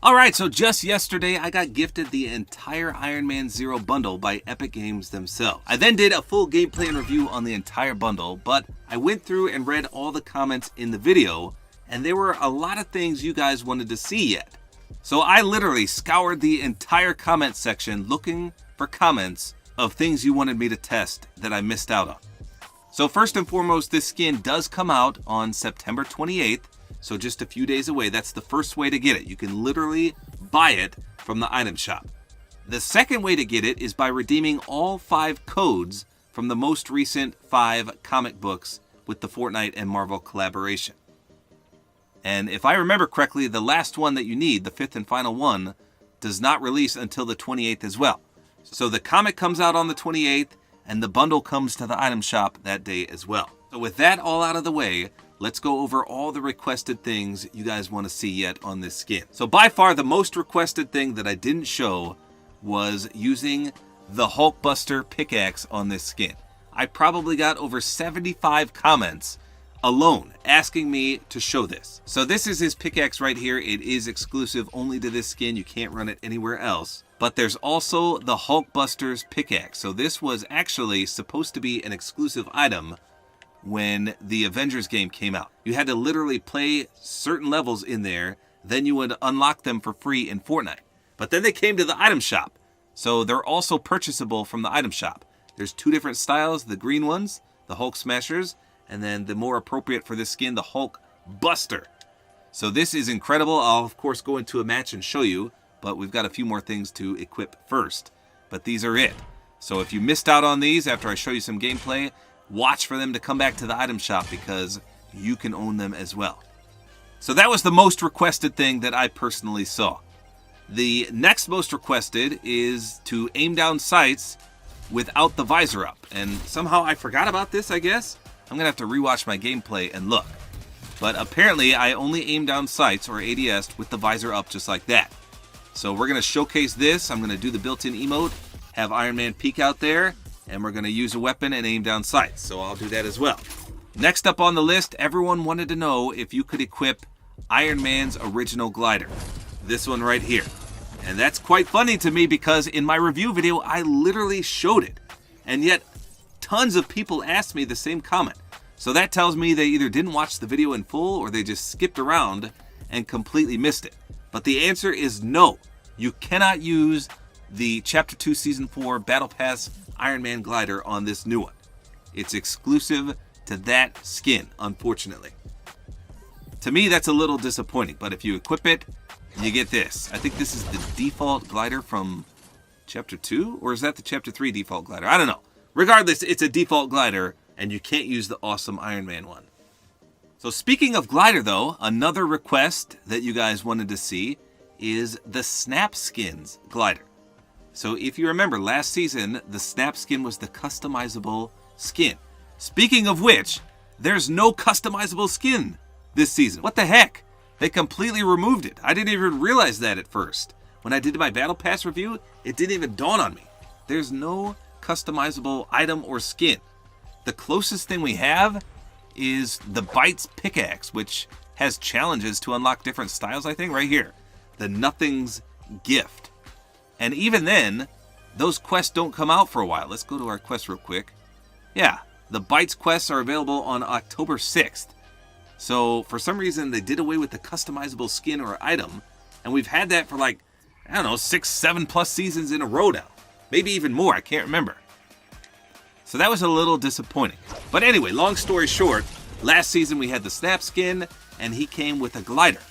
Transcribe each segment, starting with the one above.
Alright, so just yesterday I got gifted the entire Iron Man 0 bundle by Epic Games themselves. I then did a full gameplay and review on the entire bundle, but I went through and read all the comments in the video, and there were a lot of things you guys wanted to see yet. So I literally scoured the entire comment section looking for comments of things you wanted me to test that I missed out on. So first and foremost, this skin does come out on September 28th. So just a few days away. That's the first way to get it. You can literally buy it from the item shop. The second way to get it is by redeeming all 5 codes from the most recent 5 comic books with the Fortnite and Marvel collaboration. And if I remember correctly, the last one that you need, the 5th and final one, does not release until the 28th as well. So the comic comes out on the 28th, and the bundle comes to the item shop that day as well. So with that all out of the way, let's go over all the requested things you guys want to see yet on this skin. So by far the most requested thing that I didn't show was using the Hulkbuster pickaxe on this skin. I probably got over 75 comments alone asking me to show this. So this is his pickaxe right here. It is exclusive only to this skin. You can't run it anywhere else. But there's also the Hulkbuster's pickaxe. So this was actually supposed to be an exclusive item when the Avengers game came out. You had to literally play certain levels in there, then you would unlock them for free in Fortnite. But then they came to the item shop, so they're also purchasable from the item shop. There's 2 different styles, the green ones, the Hulk Smashers, and then the more appropriate for this skin, the Hulkbuster. So this is incredible. I'll of course go into a match and show you, but we've got a few more things to equip first. But these are it. So if you missed out on these after I show you some gameplay, watch for them to come back to the item shop because you can own them as well. So that was the most requested thing that I personally saw. The next most requested is to aim down sights without the visor up. And somehow I forgot about this, I guess. I'm going to have to rewatch my gameplay and look. But apparently I only aim down sights, or ADS, with the visor up just like that. So we're going to showcase this. I'm going to do the built-in emote, have Iron Man peek out there, and we're going to use a weapon and aim down sights, so I'll do that as well. Next up on the list, everyone wanted to know if you could equip Iron Man's original glider. This one right here. And that's quite funny to me because in my review video, I literally showed it. And yet, tons of people asked me the same comment. So that tells me they either didn't watch the video in full or they just skipped around and completely missed it. But the answer is no. You cannot use the Chapter 2 Season 4 Battle Pass Iron Man glider on this new one. It's exclusive to that skin, unfortunately. To me, that's a little disappointing, but if you equip it, you get this. I think this is the default glider from Chapter 2, or is that the Chapter 3 default glider? I don't know. Regardless, it's a default glider, and you can't use the awesome Iron Man one. So speaking of glider, though, another request that you guys wanted to see is the Snap Skins glider. So if you remember, last season, the Snap Skin was the customizable skin. Speaking of which, there's no customizable skin this season. What the heck? They completely removed it. I didn't even realize that at first. When I did my Battle Pass review, it didn't even dawn on me. There's no customizable item or skin. The closest thing we have is the Bites pickaxe, which has challenges to unlock different styles, I think, right here. The Nothing's Gift. And even then, those quests don't come out for a while. Let's go to our quest real quick. Yeah, the Bites quests are available on October 6th. So for some reason, they did away with the customizable skin or item. And we've had that for like, I don't know, 6, 7 plus seasons in a row now. Maybe even more, I can't remember. So that was a little disappointing. But anyway, long story short, last season we had the Snap Skin, and he came with a glider.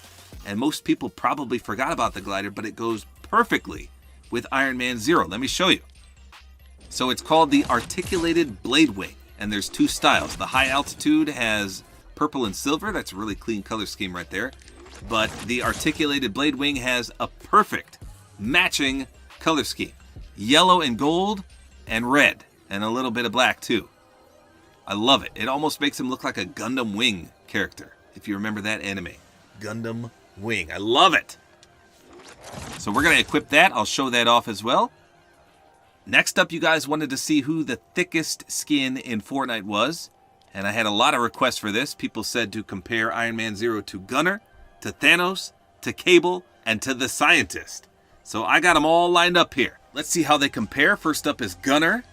And most people probably forgot about the glider, but it goes perfectly with Iron Man 0. Let me show you. So it's called the Articulated Blade Wing, and there's 2 styles. The high altitude has purple and silver. That's a really clean color scheme right there. But the Articulated Blade Wing has a perfect matching color scheme. Yellow and gold and red, and a little bit of black too. I love it. It almost makes him look like a Gundam Wing character, if you remember that anime. Gundam Wing. I love it. So we're going to equip that. I'll show that off as well. Next up, you guys wanted to see who the thickest skin in Fortnite was. And I had a lot of requests for this. People said to compare Iron Man 0 to Gunner, to Thanos, to Cable, and to the Scientist. So I got them all lined up here. Let's see how they compare. First up is Gunner.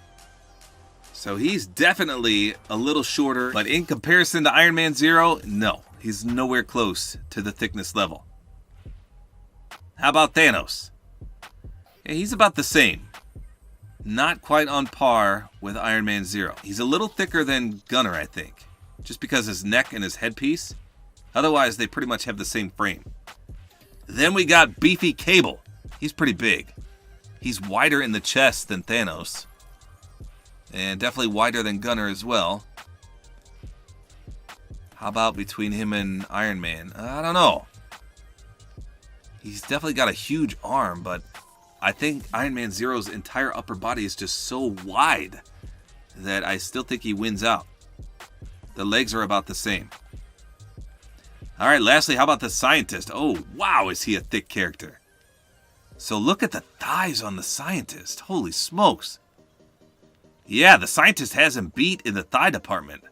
So he's definitely a little shorter, but in comparison to Iron Man 0, no. He's nowhere close to the thickness level. How about Thanos? Yeah, he's about the same. Not quite on par with Iron Man 0. He's a little thicker than Gunner, I think. Just because his neck and his headpiece. Otherwise, they pretty much have the same frame. Then we got Beefy Cable. He's pretty big. He's wider in the chest than Thanos. And definitely wider than Gunner as well. How about between him and Iron Man? I don't know. He's definitely got a huge arm, but I think Iron Man Zero's entire upper body is just so wide that I still think he wins out. The legs are about the same. All right, lastly, how about the Scientist? Oh, wow, is he a thick character. So look at the thighs on the Scientist. Holy smokes. Yeah, the Scientist has him beat in the thigh department.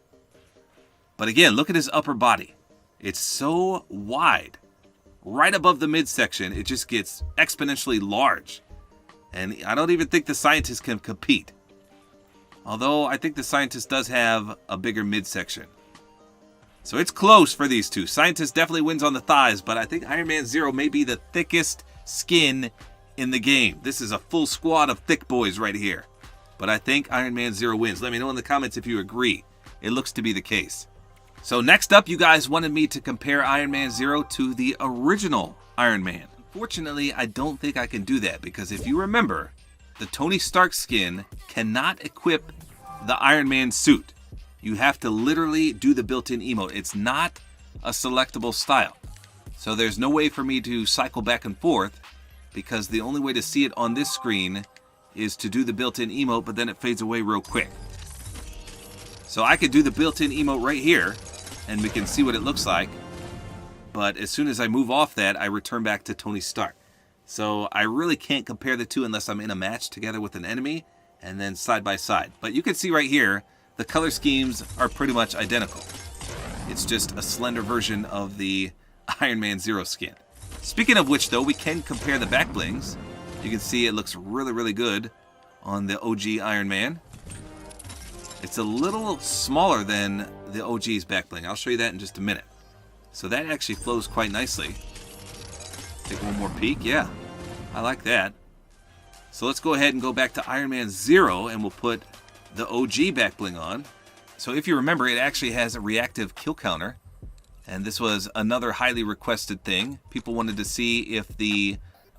But again, look at his upper body. It's so wide. Right above the midsection, it just gets exponentially large. And I don't even think the Scientist can compete. Although I think the Scientist does have a bigger midsection. So it's close for these two. Scientist definitely wins on the thighs, but I think Iron Man 0 may be the thickest skin in the game. This is a full squad of thick boys right here. But I think Iron Man 0 wins. Let me know in the comments if you agree. It looks to be the case. So next up, you guys wanted me to compare Iron Man 0 to the original Iron Man. Unfortunately, I don't think I can do that because if you remember, the Tony Stark skin cannot equip the Iron Man suit. You have to literally do the built-in emote. It's not a selectable style. So there's no way for me to cycle back and forth because the only way to see it on this screen is to do the built-in emote, but then it fades away real quick. So I could do the built-in emote right here, and we can see what it looks like. But as soon as I move off that, I return back to Tony Stark. So I really can't compare the two unless I'm in a match together with an enemy, and then side by side. But you can see right here, the color schemes are pretty much identical. It's just a slender version of the Iron Man 0 skin. Speaking of which, though, we can compare the back blings. You can see it looks really, really good on the OG Iron Man. It's a little smaller than the OG's back bling. I'll show you that in just a minute. So that actually flows quite nicely. Take one more peek. Yeah, I like that. So let's go ahead and go back to Iron Man 0 and we'll put the OG back bling on. So if you remember, it actually has a reactive kill counter. And this was another highly requested thing. People wanted to see if the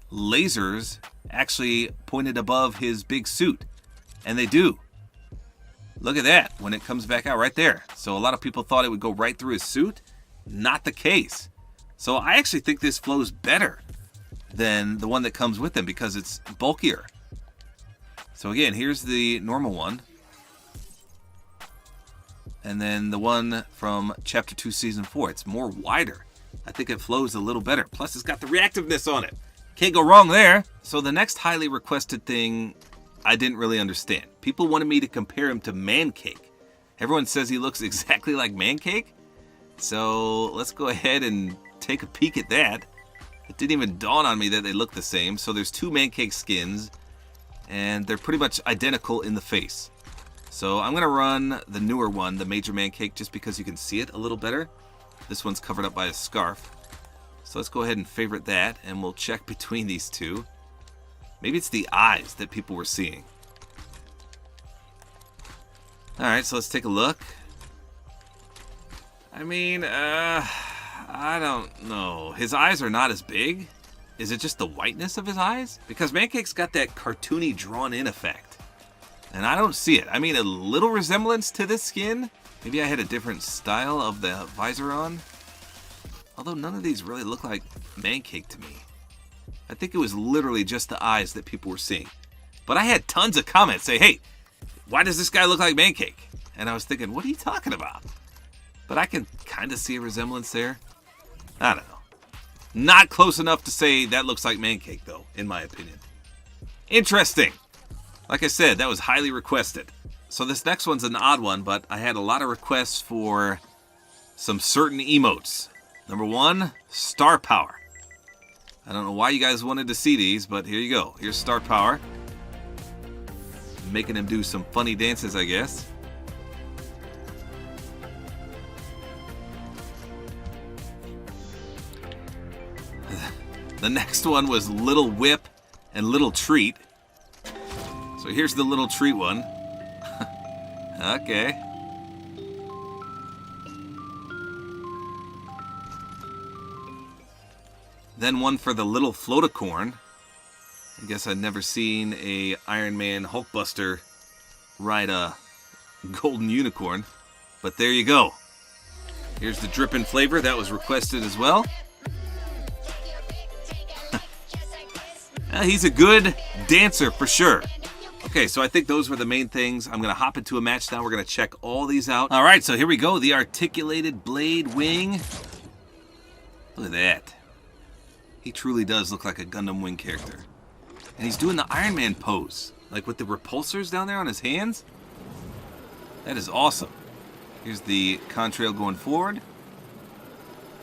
lasers actually pointed above his big suit. And they do. Look at that when it comes back out right there. So a lot of people thought it would go right through his suit. Not the case. So I actually think this flows better than the one that comes with them because it's bulkier. So again, here's the normal one. And then the one from Chapter 2, Season 4. It's more wider. I think it flows a little better. Plus, it's got the reactiveness on it. Can't go wrong there. So the next highly requested thing I didn't really understand. People wanted me to compare him to Mancake. Everyone says he looks exactly like Mancake. So let's go ahead and take a peek at that. It didn't even dawn on me that they look the same. So there's two Mancake skins, and they're pretty much identical in the face. So I'm going to run the newer one, the Major Mancake, just because you can see it a little better. This one's covered up by a scarf. So let's go ahead and favorite that, and we'll check between these two. Maybe it's the eyes that people were seeing. Alright, so let's take a look. I mean, I don't know. His eyes are not as big. Is it just the whiteness of his eyes? Because Mancake's got that cartoony drawn-in effect. And I don't see it. I mean, a little resemblance to this skin. Maybe I had a different style of the visor on. Although none of these really look like Mancake to me. I think it was literally just the eyes that people were seeing. But I had tons of comments say, hey, why does this guy look like Mancake? And I was thinking, what are you talking about? But I can kind of see a resemblance there. I don't know. Not close enough to say that looks like Mancake, though, in my opinion. Interesting. Like I said, that was highly requested. So this next one's an odd one, but I had a lot of requests for some certain emotes. Number one, Star Power. I don't know why you guys wanted to see these, but here you go. Here's Star Power. Making him do some funny dances, I guess. The next one was Little Whip and Little Treat. So here's the Little Treat one. Okay. Then one for the Little Float-A-Corn. I guess I'd never seen a Iron Man Hulkbuster ride a golden unicorn. But there you go. Here's the Drippin' Flavor. That was requested as well. He's a good dancer for sure. Okay, so I think those were the main things. I'm going to hop into a match now. We're going to check all these out. All right, so here we go. The articulated blade wing. Look at that. He truly does look like a Gundam Wing character. And he's doing the Iron Man pose, like with the repulsors down there on his hands. That is awesome. Here's the contrail going forward.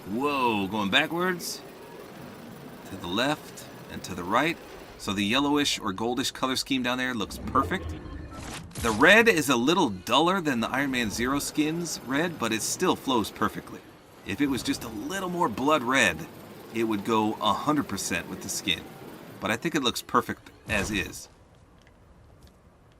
Whoa, going backwards. To the left and to the right. So the yellowish or goldish color scheme down there looks perfect. The red is a little duller than the Iron Man Zero skin's red, but it still flows perfectly. If it was just a little more blood red, it would go 100% with the skin. But I think it looks perfect as is.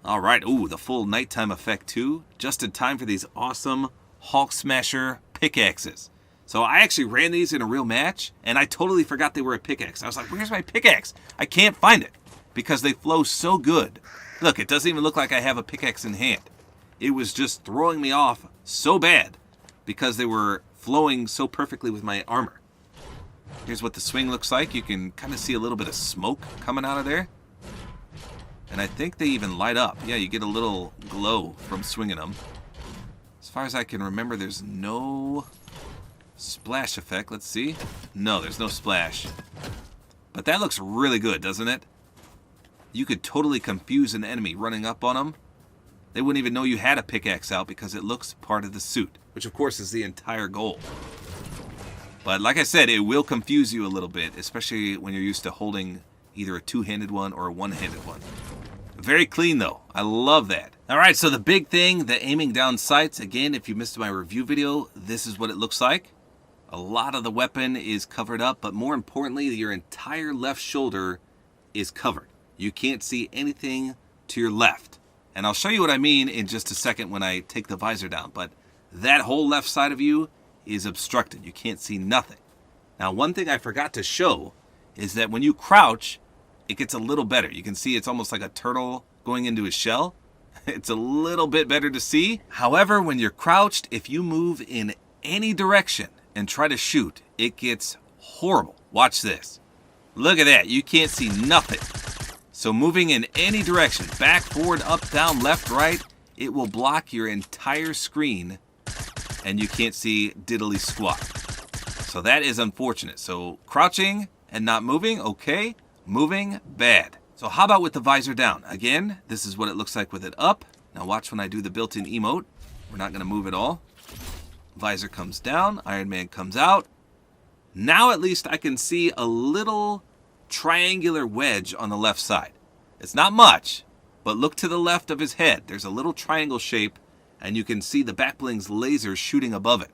Alright, ooh, the full nighttime effect too. Just in time for these awesome Hulk Smasher pickaxes. So I actually ran these in a real match, and I totally forgot they were a pickaxe. I was like, where's my pickaxe? I can't find it, because they flow so good. Look, it doesn't even look like I have a pickaxe in hand. It was just throwing me off so bad, because they were flowing so perfectly with my armor. Here's what the swing looks like. You can kind of see a little bit of smoke coming out of there. And I think they even light up. Yeah, you get a little glow from swinging them. As far as I can remember, there's no splash effect. Let's see. No, there's no splash. But that looks really good, doesn't it? You could totally confuse an enemy running up on them. They wouldn't even know you had a pickaxe out because it looks part of the suit, which of course is the entire goal. But like I said, it will confuse you a little bit, especially when you're used to holding either a two-handed one or a one-handed one. Very clean though. I love that. Alright, so the big thing, the aiming down sights. Again, if you missed my review video, this is what it looks like. A lot of the weapon is covered up, but more importantly, your entire left shoulder is covered. You can't see anything to your left. And I'll show you what I mean in just a second when I take the visor down. But that whole left side of you is obstructed. You can't see nothing. Now, one thing I forgot to show is that when you crouch, it gets a little better. You can see it's almost like a turtle going into a shell. It's a little bit better to see. However, when you're crouched, if you move in any direction and try to shoot, it gets horrible. Watch this. Look at that. You can't see nothing. So moving in any direction, back, forward, up, down, left, right, it will block your entire screen and you can't see diddly squat. So that is unfortunate. So crouching and not moving, okay. Moving, bad. So how about with the visor down? Again, this is what it looks like with it up. Now watch when I do the built-in emote. We're not going to move at all. Visor comes down, Iron Man comes out. Now at least I can see a little triangular wedge on the left side. It's not much, but look to the left of his head. There's a little triangle shape, and you can see the backbling's laser shooting above it.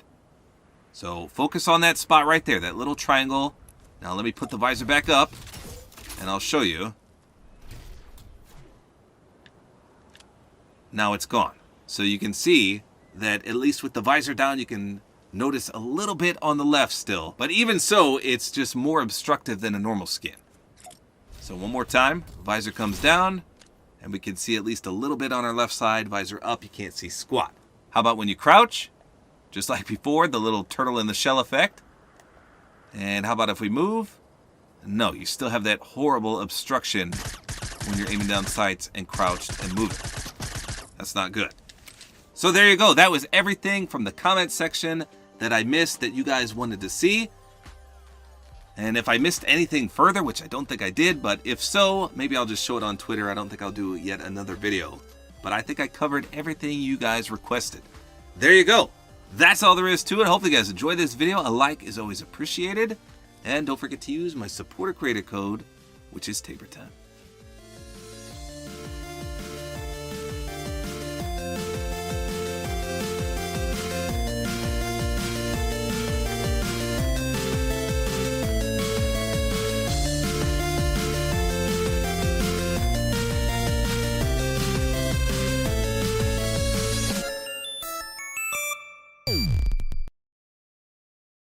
So focus on that spot right there, that little triangle. Now let me put the visor back up, and I'll show you. Now it's gone. So you can see that at least with the visor down, you can notice a little bit on the left still. But even so, it's just more obstructive than a normal skin. So one more time, visor comes down, and we can see at least a little bit on our left side. Visor up, you can't see squat. How about when you crouch? Just like before, the little turtle in the shell effect. And how about if we move? No, you still have that horrible obstruction when you're aiming down sights and crouched and moving. That's not good. So there you go. That was everything from the comment section that I missed that you guys wanted to see. And if I missed anything further, which I don't think I did, but if so, maybe I'll just show it on Twitter. I don't think I'll do yet another video. But I think I covered everything you guys requested. There you go. That's all there is to it. Hopefully you guys enjoyed this video. A like is always appreciated. And don't forget to use my Support-A-Creator code, which is tabortime.